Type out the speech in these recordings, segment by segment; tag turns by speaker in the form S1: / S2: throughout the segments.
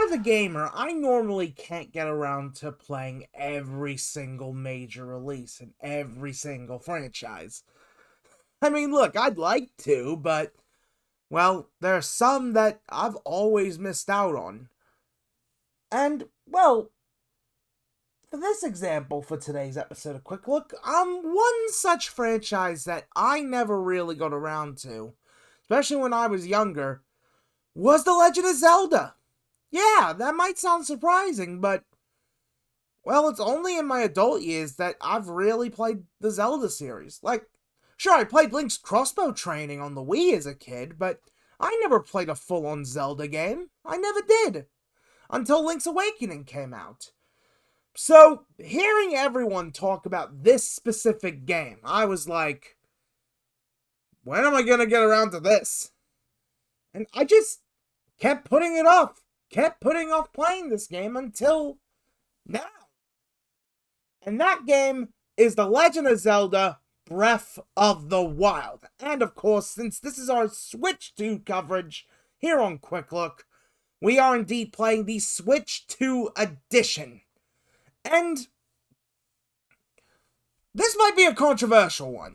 S1: as a gamer, I normally can't get around to playing every single major release in every single franchise. I mean, look, I'd like to, but, well, there are some that I've always missed out on. And, well, for this example for today's episode of Quick Look, one such franchise that I never really got around to, especially when I was younger, was The Legend of Zelda. Yeah, that might sound surprising, but, well, it's only in my adult years that I've really played the Zelda series. Like, sure, I played Link's Crossbow Training on the Wii as a kid, but I never played a full-on Zelda game. I never did. Until Link's Awakening came out. So, hearing everyone talk about this specific game, I was like, when am I gonna get around to this? And I just kept putting it off. Kept putting off playing this game until now. And that game is The Legend of Zelda Breath of the Wild. And of course, since this is our Switch 2 coverage here on Quick Look, we are indeed playing the Switch 2 edition. And this might be a controversial one.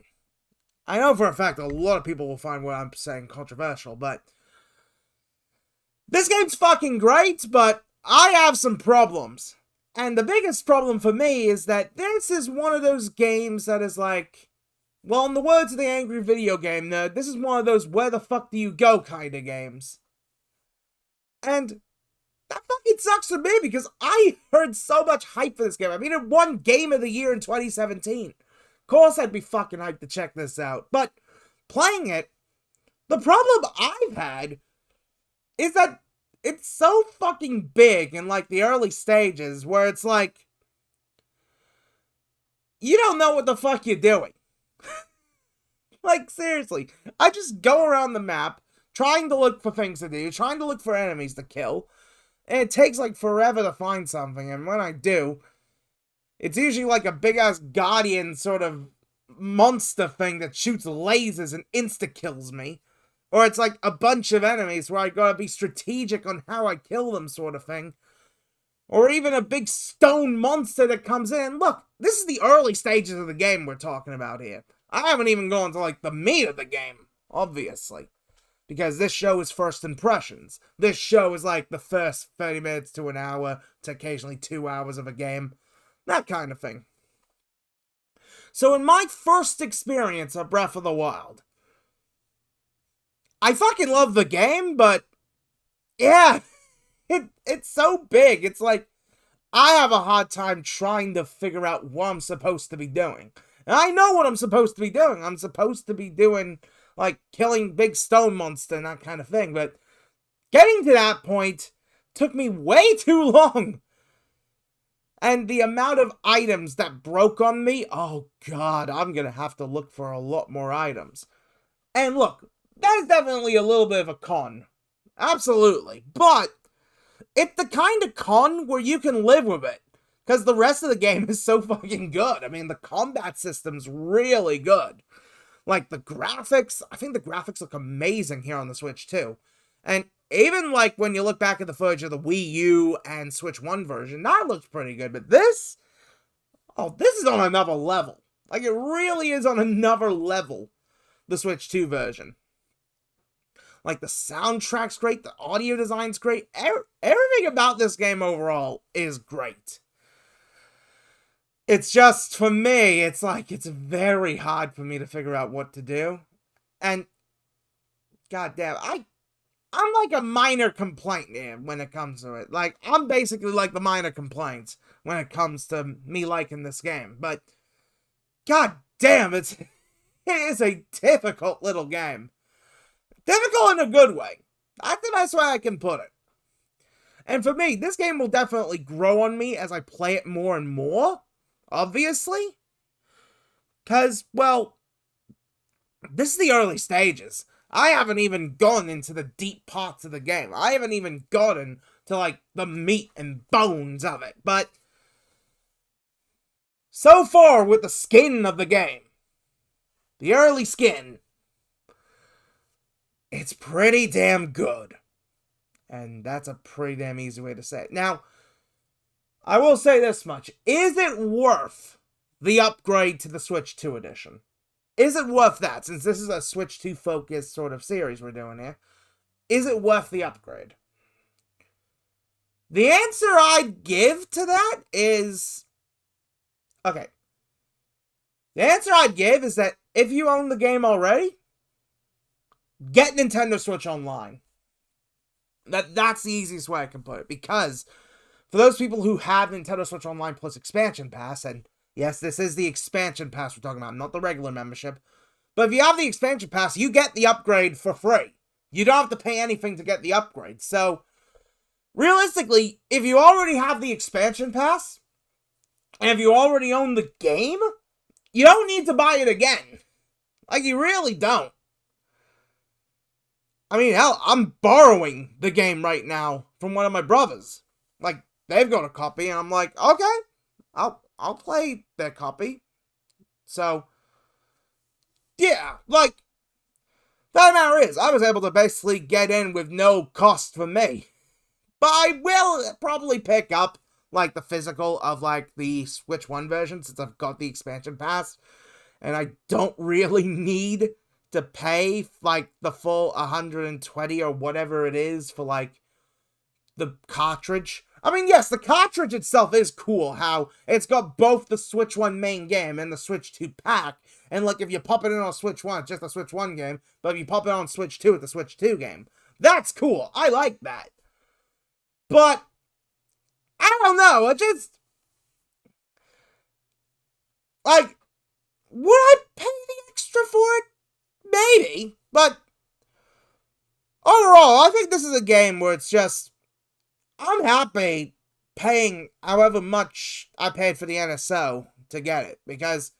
S1: I know for a fact a lot of people will find what I'm saying controversial, but this game's fucking great, but I have some problems. And the biggest problem for me is that this is one of those games that is like, well, in the words of the angry video game nerd, this is one of those where the fuck do you go kind of games. And that fucking sucks for me because I heard so much hype for this game. I mean, it won Game of the Year in 2017. Of course I'd be fucking hyped to check this out. But playing it, the problem I've had is that it's so fucking big in, like, the early stages where it's like, you don't know what the fuck you're doing. Like, seriously. I just go around the map, trying to look for things to do, trying to look for enemies to kill, and it takes, like, forever to find something, and when I do, it's usually like a big-ass guardian sort of monster thing that shoots lasers and insta-kills me. Or it's like a bunch of enemies where I gotta be strategic on how I kill them sort of thing. Or even a big stone monster that comes in. Look, this is the early stages of the game we're talking about here. I haven't even gone to, like, the meat of the game, obviously. Because this show is first impressions. This show is like the first 30 minutes to an hour to occasionally 2 hours of a game. That kind of thing. So in my first experience of Breath of the Wild, I fucking love the game, but yeah, it's so big. It's like, I have a hard time trying to figure out what I'm supposed to be doing. And I know what I'm supposed to be doing. I'm supposed to be doing, like, killing big stone monster and that kind of thing. But getting to that point took me way too long. And the amount of items that broke on me, oh god, I'm gonna have to look for a lot more items. And look, that is definitely a little bit of a con. Absolutely. But it's the kind of con where you can live with it. Because the rest of the game is so fucking good. I mean, the combat system's really good. Like, the graphics, I think the graphics look amazing here on the Switch, too. And even, like, when you look back at the footage of the Wii U and Switch 1 version, that looks pretty good. But this, oh, this is on another level. Like, it really is on another level, the Switch 2 version. Like, the soundtrack's great, the audio design's great. Everything about this game overall is great. It's just, for me, it's like, it's very hard for me to figure out what to do. And, goddamn, I'm like a minor complaint here when it comes to it. Like, I'm basically like the minor complaints when it comes to me liking this game. But, goddamn, it is a difficult little game. Difficult in a good way. That's the best way I can put it. And for me, this game will definitely grow on me as I play it more and more. Obviously. Because, well, this is the early stages. I haven't even gone into the deep parts of the game. I haven't even gotten to, like, the meat and bones of it. But so far with the skin of the game, the early skin, it's pretty damn good. And that's a pretty damn easy way to say it. Now, I will say this much. Is it worth the upgrade to the Switch 2 edition? Is it worth that? Since this is a Switch 2 focused sort of series we're doing here. Is it worth the upgrade? The answer I'd give to that is... Okay. The answer I'd give is that if you own the game already, get Nintendo Switch Online. That's the easiest way I can put it. Because for those people who have Nintendo Switch Online plus Expansion Pass, and yes, this is the Expansion Pass we're talking about, not the regular membership. But if you have the Expansion Pass, you get the upgrade for free. You don't have to pay anything to get the upgrade. So, realistically, if you already have the Expansion Pass, and if you already own the game, you don't need to buy it again. Like, you really don't. I mean, hell, I'm borrowing the game right now from one of my brothers. Like, they've got a copy, and I'm like, okay, I'll play their copy. So, yeah, like, the matter is, I was able to basically get in with no cost for me. But I will probably pick up, like, the physical of, like, the Switch 1 version, since I've got the Expansion Pass. And I don't really need to pay, like, the full 120 or whatever it is for, like, the cartridge. I mean, yes, the cartridge itself is cool, how it's got both the Switch 1 main game and the Switch 2 pack. And, like, if you pop it in on Switch 1, it's just a Switch 1 game. But if you pop it on Switch 2, it's a Switch 2 game. That's cool. I like that. But, I don't know. It just... Like, would I pay the extra for it? Maybe. But, overall, I think this is a game where it's just... I'm happy paying however much I paid for the NSO to get it, because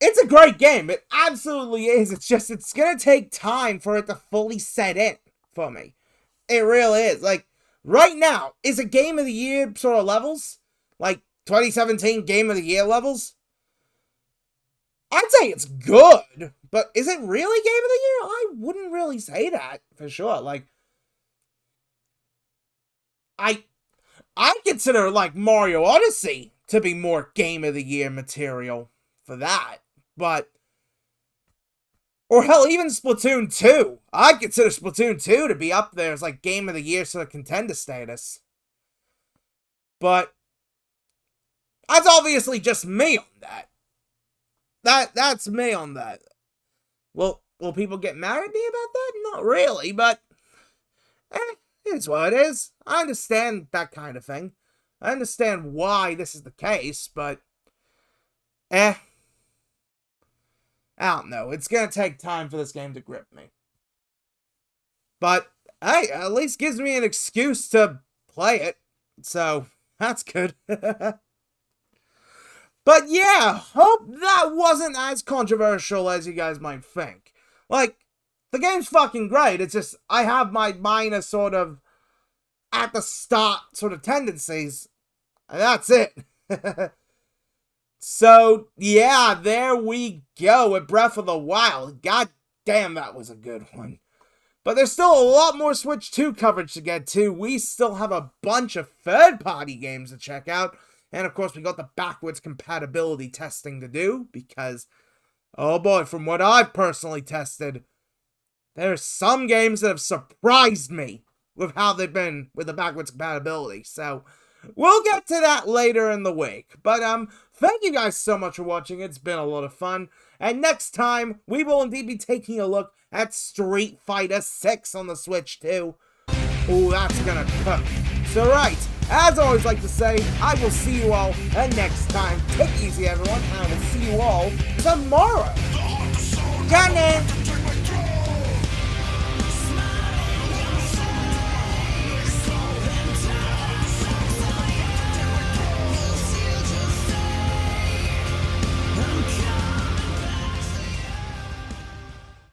S1: it's a great game. It absolutely is. It's just, it's going to take time for it to fully set in for me. It really is. Like, right now, is it Game of the Year sort of levels? Like, 2017 Game of the Year levels? I'd say it's good, but is it really Game of the Year? I wouldn't really say that, for sure. Like, I consider, like, Mario Odyssey to be more Game of the Year material for that, but... Or hell, even Splatoon 2. I consider Splatoon 2 to be up there as, like, Game of the Year sort of contender status. But... that's obviously just me on that. That's me on that. Well, will people get mad at me about that? Not really, but... it's what it is. I understand that kind of thing. I understand why this is the case, but... I don't know. It's gonna take time for this game to grip me. But, hey, at least gives me an excuse to play it. So, that's good. But yeah, hope that wasn't as controversial as you guys might think. Like, the game's fucking great. It's just, I have my minor sort of at the start sort of tendencies. And that's it. So, yeah, there we go with Breath of the Wild. God damn, that was a good one. But there's still a lot more Switch 2 coverage to get to. We still have a bunch of third-party games to check out. And, of course, we got the backwards compatibility testing to do. Because, oh boy, from what I've personally tested, there's some games that have surprised me with how they've been with the backwards compatibility. So, we'll get to that later in the week. But, thank you guys so much for watching. It's been a lot of fun. And next time, we will indeed be taking a look at Street Fighter 6 on the Switch 2. Oh, that's gonna cook. So, right, as I always like to say, I will see you all next time. Take it easy, everyone, and I will see you all tomorrow. Got it!